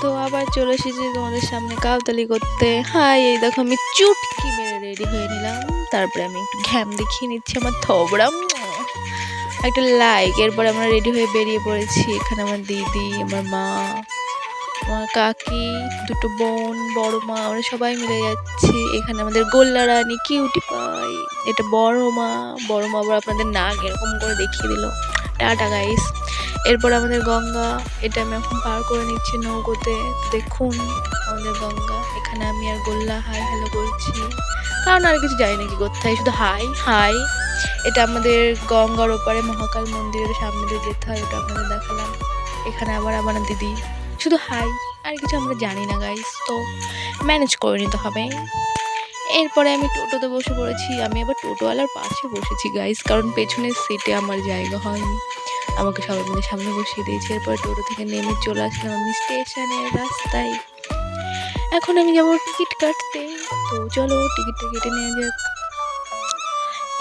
তো আবার চলে এসেছি তোমাদের সামনে কাউতালি করতে। হাই, এই দেখো আমি চুটকি মেরে রেডি হয়ে নিলাম। তারপরে আমি একটু ঘ্যাম দেখিয়ে নিচ্ছি আমার থবড়া, একটা লাইক। এরপর আমরা রেডি হয়ে বেরিয়ে পড়েছি। এখানে আমার দিদি, আমার মা, আমার কাকি, দুটো বোন, বড় মা, আমরা সবাই মিলে যাচ্ছি। এখানে আমাদের গোল্লা রানী কিউটি পাই, এটা বড় মা। বড় মা আবার আপনাদের নাক এরকম করে দেখিয়ে দিল। Tata guys. এরপর আমাদের গঙ্গা, এটা আমি এখন পার করে নিচ্ছি নৌকোতে। দেখুন আমাদের গঙ্গা। এখানে আমি আর গোল্লা হাই হ্যালো করছি, কারণ আর কিছু জানি না কি করতে হয়, শুধু হাই হাই। এটা আমাদের গঙ্গার ওপারে মহাকাল মন্দিরের সামনে দিয়ে যেতে হয়, ওটা আপনাদের দেখালাম। এখানে আবার আমার দিদি, শুধু হাই, আর কিছু আমরা জানি না গাইস, তো ম্যানেজ করে নিতে হবে। এরপরে আমি টোটোতে বসে পড়েছি। আমি আবার টোটোওয়ালার পাশে বসেছি গাইস, কারণ পেছনের সিটে আমার জায়গা হয়নি, আমাকে সবাই মিলে সামনে বসিয়ে দিয়েছে। এরপরে টোটো থেকে নেমে চলে আসলাম আমি স্টেশনের রাস্তায়। এখন আমি যাবো টিকিট কাটতে, তো চলো টিকিটটা কেটে নেওয়া যাক।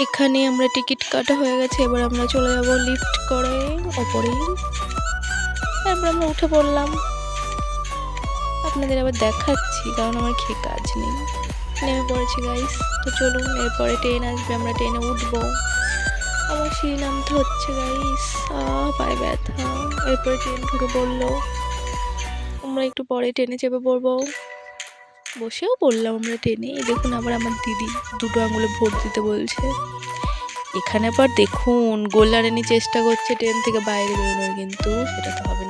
এখানে আমরা টিকিট কাটা হয়ে গেছে, এবার আমরা চলে যাব লিফট করে ওপরে। তারপর আমরা উঠে পড়লাম, আপনাদের আবার দেখাচ্ছি কারণ আমার খেয়ে কাজ নেই। নেমে পড়েছি গাইস, তো চলুন। এরপরে ট্রেন আসবে, আমরা ট্রেনে উঠবো। আমার সিঁড়ি নামতে হচ্ছে গাইস, পায়ে ব্যথা। এরপরে ট্রেন ঢুকে পড়লো, আমরা একটু পরে ট্রেনে চেপে পড়বো। বসেও পড়লাম আমরা ট্রেনে। দেখুন আবার আমার দিদি দুটো আঙুলে ভোট দিতে বলছে। এখানে আবার দেখুন গোল্লা রানী চেষ্টা করছে ট্রেন থেকে বাইরে বেরোনোর, কিন্তু সেটা তো হবে না।